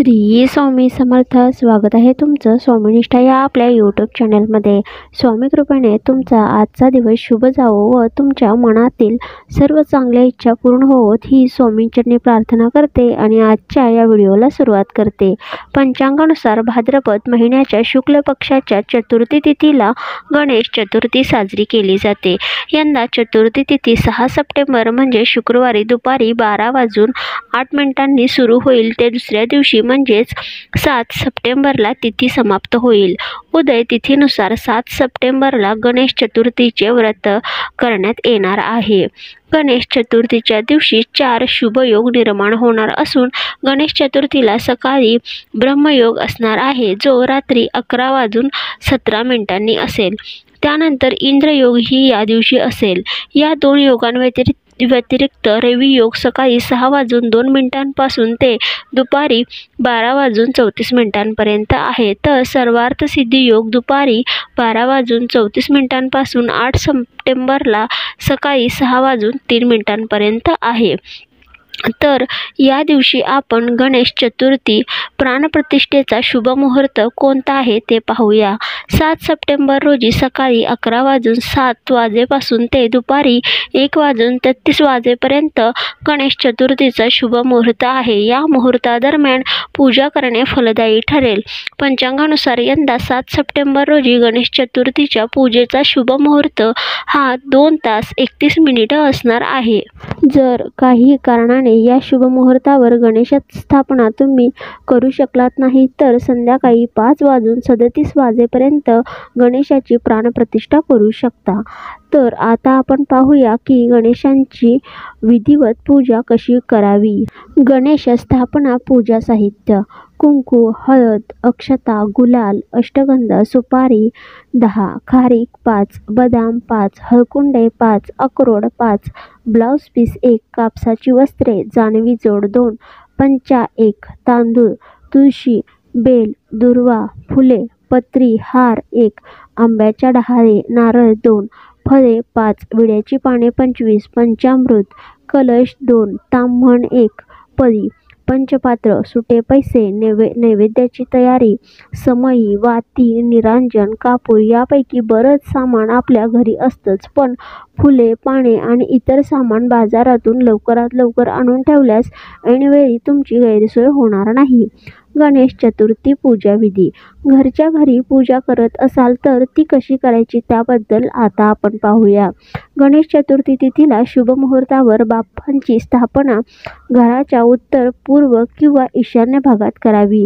श्री स्वामी समर्थ. स्वागत आहे तुमचं स्वामीनिष्ठा या आपल्या यूट्यूब चॅनलमध्ये. स्वामी कृपेने तुमचा आजचा दिवस शुभ जावो व तुमच्या मनातील सर्व चांगल्या इच्छा पूर्ण होवोत ही स्वामींचरणी प्रार्थना करते आणि आजच्या या व्हिडिओला सुरुवात करते. पंचांगानुसार भाद्रपद महिन्याच्या शुक्ल पक्षाच्या चतुर्थी तिथीला गणेश चतुर्थी साजरी केली जाते. यंदा चतुर्थी तिथी 6 सप्टेंबर म्हणजे शुक्रवारी दुपारी 12:08 सुरू होईल ते दुसऱ्या दिवशी म्हणजेच 7 सप्टेंबरला तिथी समाप्त होईल. उदय तिथीनुसार 7 सप्टेंबरला गणेश चतुर्थीचे व्रत करण्यात येणार आहे. गणेश चतुर्थीच्या दिवशी 4 शुभयोग निर्माण होणार असून गणेश चतुर्थीला सकाळी ब्रह्मयोग असणार आहे जो रात्री 11:17 असेल. त्यानंतर इंद्रयोग ही या दिवशी असेल. या 2 योगांव्यतिरिक्त रवी योग सकाळी 6:02 पासून ते दुपारी 12:34 आहे. तर सर्वार्थ सिद्धी योग दुपारी 12:34 पासून 8 सप्टेंबरला सकाळी 6:03 आहे. तर या दिवशी आपण गणेश चतुर्थी प्राणप्रतिष्ठेचा शुभ मुहूर्त कोणता आहे ते पाहूया. 7 सप्टेंबर रोजी सकाळी 11:07 पासून ते दुपारी 1:33 गणेश चतुर्थीचा शुभ मुहूर्त आहे. या मुहूर्तादरम्यान पूजा करणे फलदायी ठरेल. पंचांगानुसार यंदा 7 सप्टेंबर रोजी गणेश चतुर्थीच्या पूजेचा शुभ मुहूर्त हा 2 तास 31 मिनिटे असणार आहे. जर काही कारणाने या शुभ मुहूर्तावर गणेश स्थापना तुम्ही करू शकलात नाही तर संध्याकाळी 5:37 गणेशाची प्राणप्रतिष्ठा करू शकता. तर आता आपण पाहूया की गणेशांची विधिवत पूजा कशी करावी. गणेश स्थापना पूजा साहित्य: कुंकू, हळद, अक्षता, गुलाल, अष्टगंध, सुपारी 10, खारीक 5, बदाम 5, हळकुंडे 5, अक्रोड 5, ब्लाउज पीस 1, कापसाची वस्त्रे, जानवी जोड 2, पंचा 1, तांदूळ, तुळशी, बेल, दुर्वा, फुले, पत्री, हार 1, आंब्याच्या डहाळे, नारळ 2, फळे 5, विड्याची पाने 25, पंचामृत, कलश 2, ताम्हण 1, पळी, पंचपात्र, सुटे पैसे, नैवेद्याची तयारी, समई, वाती, निरांजन, कापूर यापैकी बरंच सामान आपल्या घरी असतंच. पण फुले, पाने आणि इतर सामान बाजारातून लवकरात लवकर आणून ठेवल्यास ऐनवेळी तुमची गैरसोय होणार नाही. गणेश चतुर्थी पूजा विधी: घरच्या घरी पूजा करत असाल तर ती कशी करायची त्याबद्दल आता आपण पाहूया. गणेश चतुर्थी तिथीला शुभ मुहूर्तावर बाप्पांची स्थापना घराच्या उत्तर, पूर्व किंवा ईशान्य भागात करावी.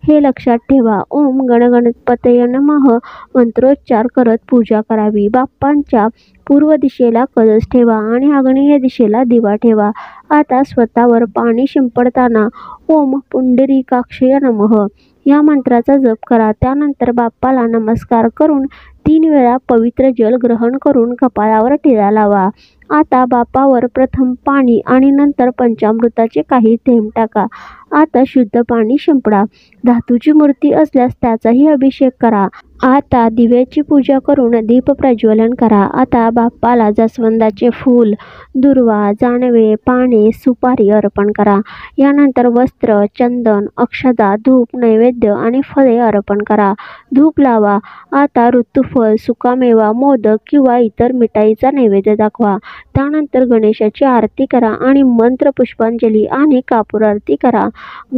हे लक्षात ठेवा. ओम गणगणपतये नमः मंत्रोच्चार करत पूजा करावी. बाप्पांच्या पूर्व दिशेला कलश ठेवा आणि आग्नेय दिशेला दिवा ठेवा. आता स्वतःवर पाणी शिंपडताना ओम पुंडरीकाक्षय नमः या मंत्राचा जप करा. त्यानंतर बाप्पाला नमस्कार करून 3 वेळा पवित्र जल ग्रहण करून कपाळावर टिळा लावा. आता बाप्पावर प्रथम पाणी आणि नंतर पंचामृताचे काही थेंब टाका. आता शुद्ध पाणी शिंपडा. धातूची मूर्ती असल्यास त्याचाही अभिषेक करा. आता दिव्याची पूजा करून दीप प्रज्वलन करा. आता बाप्पाला जास्वंदाचे फूल, दुर्वा, जानवे, पाने, सुपारी अर्पण करा. यानंतर वस्त्र, चंदन, अक्षता, धूप, नैवेद्य आणि फळे अर्पण करा. धूप लावा. आता ऋतुफळ, सुकामेवा, मोदक किंवा इतर मिठाईचा नैवेद्य दाखवा. त्यानंतर गणेशाची आरती करा आणि मंत्र, पुष्पांजली आणि कापूर आरती करा.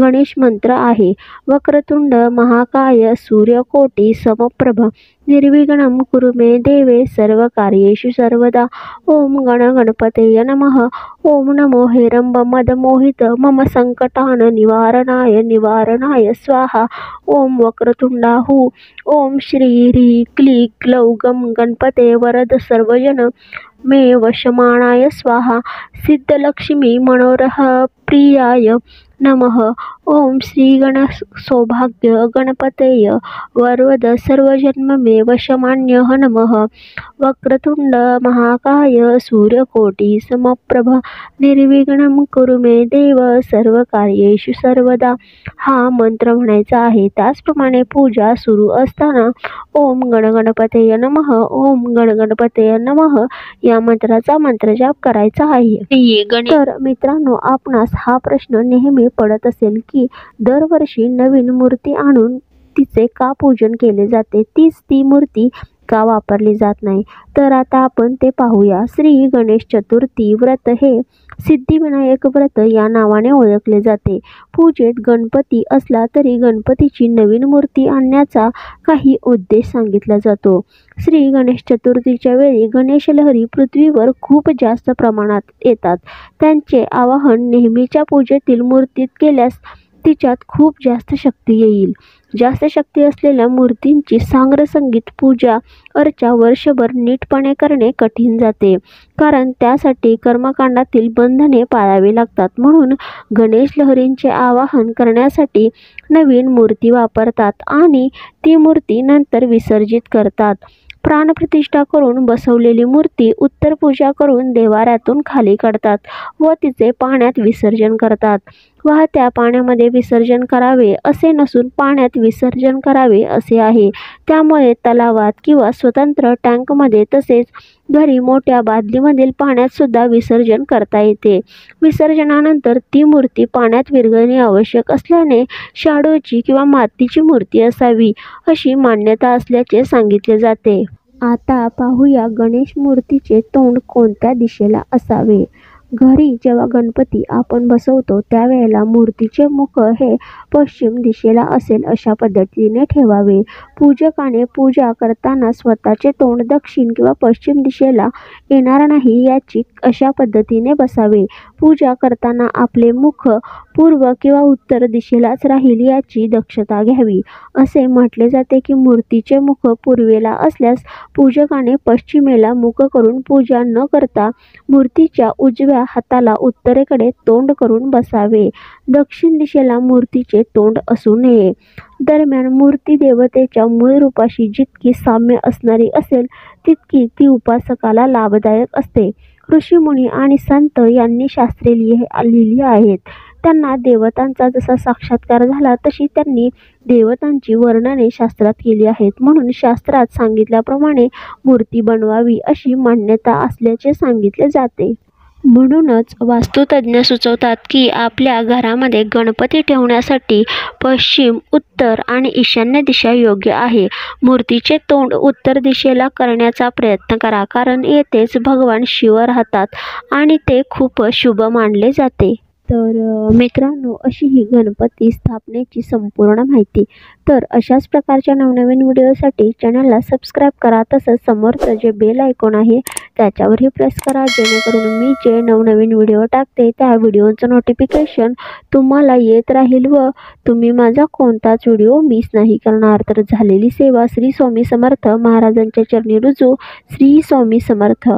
गणेश मंत्र आहे: वक्रतुंड महाकाय सूर्यकोटी समप्रभ निर्विघ्नं कुरु मे देवे सर्वकार्येषु सर्वदा. ओम गणगणपतये नमः. ओम नमो हेरंब मदमोहित मम संकटान निवारणाय स्वाहा. ओम वक्रतुंडाहू. ओम श्री ह्री क्ली ग्लौ गम गणपते वरद सर्वजन मे वशमाणाय स्वाहा. सिद्धलक्ष्मी मनोरह प्रियाय नमः. ओम श्री गण सौभाग्य गणपतये वरद सर्वजन्म मे वशमान्यः नमः. वक्रतुंड महाकाय सूर्यकोटी समप्रभ निर्विघ्नं कुरु मे देव सर्वकार्येषु सर्वदा हा मंत्र म्हणायचा आहे. त्याचप्रमाणे पूजा सुरू असताना ओम गणगणपतये नमः, ओम गणगणपतये नमः या मंत्राचा मंत्रजाप करायचा आहे. तर मित्रांनो, आपणास हा प्रश्न नेहमी पडत असेल की दरवर्षी नवीन मूर्ती आणून तिचे का पूजन केले जाते, तीच ती मूर्ती का वापरली जात नाही. तर आता आपण ते पाहूया. श्री गणेश चतुर्थी व्रत हे सिद्धिविनायक व्रत या नावाने ओळखले जाते. पूजेत गणपती असला तरी गणपतीची नवीन मूर्ती आणण्याचा काही उद्देश सांगितला जातो. श्री गणेश चतुर्थीच्या वेळी गणेश लहरी पृथ्वीवर खूप जास्त प्रमाणात येतात. त्यांचे आवाहन नेहमीच्या पूजेतील मूर्तीत केल्यास तिच्यात खूप जास्त शक्ती येईल. जास्त शक्ती असलेल्या मूर्तींची सांग्रसंगीत पूजा अर्चा वर्षभर नीटपणे करणे कठीण जाते, कारण त्यासाठी कर्मकांडातील बंधने पाळावी लागतात. म्हणून गणेश लहरींचे आवाहन करण्यासाठी नवीन मूर्ती वापरतात आणि ती मूर्ती नंतर विसर्जित करतात. प्राणप्रतिष्ठा करून बसवलेली मूर्ती उत्तर पूजा करून देव्हाऱ्यातून खाली काढतात व तिचे पाण्यात विसर्जन करतात. वाहत्या पाण्यामध्ये विसर्जन करावे असे नसून पाण्यात विसर्जन करावे असे आहे. त्यामुळे तलावात किंवा स्वतंत्र टँकमध्ये तसेच घरी मोठ्या बादलीमधील पाण्यात सुद्धा विसर्जन करता येते. विसर्जनानंतर ती मूर्ती पाण्यात विरघळणे आवश्यक असल्याने शाडूची किंवा मातीची मूर्ती असावी अशी मान्यता असल्याचे सांगितले जाते. आता पाहूया गणेश मूर्तीचे तोंड कोणत्या दिशेला असावे. घरी जेव्हा गणपती आपण बसवतो त्यावेळेला मूर्तीचे मुख हे पश्चिम दिशेला असेल अशा पद्धतीने ठेवावे. पूजकाने पूजा करताना स्वतःचे तोंड दक्षिण किंवा पश्चिम दिशेला येणार नाही याची अशा पद्धतीने बसावे. पूजा करताना आपले मुख पूर्व किंवा उत्तर दिशेलाच राहील याची दक्षता घ्यावी. असे म्हटले जाते की मूर्तीचे मुख पूर्वेला असल्यास पूजकाने पश्चिमेला मुख करून पूजा न करता मूर्तीच्या उजव्या हाताला उत्तरेकडे तोंड करून बसावे. दक्षिण दिशेला मूर्तीचे तोंड असू नये. दरम्यान मूर्ती देवतेच्या मूळ रूपाशी जितकी साम्य असणारी असेल तितकी ती उपासकाला लाभदायक असते. ऋषीमुनी आणि संत यांनी शास्त्रे लिहिली आहेत. त्यांना देवतांचा जसा साक्षात्कार झाला तशी त्यांनी देवतांची वर्णने शास्त्रात केली आहेत. म्हणून शास्त्रात सांगितल्याप्रमाणे मूर्ती बनवावी अशी मान्यता असल्याचे सांगितले जाते. म्हणूनच वास्तुतज्ञ सुचवतात की आपल्या घरामध्ये गणपती ठेवण्यासाठी पश्चिम, उत्तर आणि ईशान्य दिशा योग्य आहे. मूर्तीचे तोंड उत्तर दिशेला करण्याचा प्रयत्न करा, कारण येथेच भगवान शिव राहतात आणि ते खूप शुभ मानले जाते. तर मित्रांनो, अशी ही गणपती स्थापनेची संपूर्ण माहिती. तर अशाच प्रकारच्या नवनवीन व्हिडिओसाठी चॅनलला सबस्क्राईब करा. तसंच समोरचं जे बेल आयकॉन आहे त्याच्यावरही प्रेस करा, जेणेकरून मी जे नवनवीन व्हिडिओ टाकते त्या व्हिडिओचं नोटिफिकेशन तुम्हाला येत राहील व तुम्ही माझा कोणताच व्हिडिओ मिस नाही करणार. तर झालेली सेवा श्री स्वामी समर्थ महाराजांच्या चरणी रुजू. श्री स्वामी समर्थ.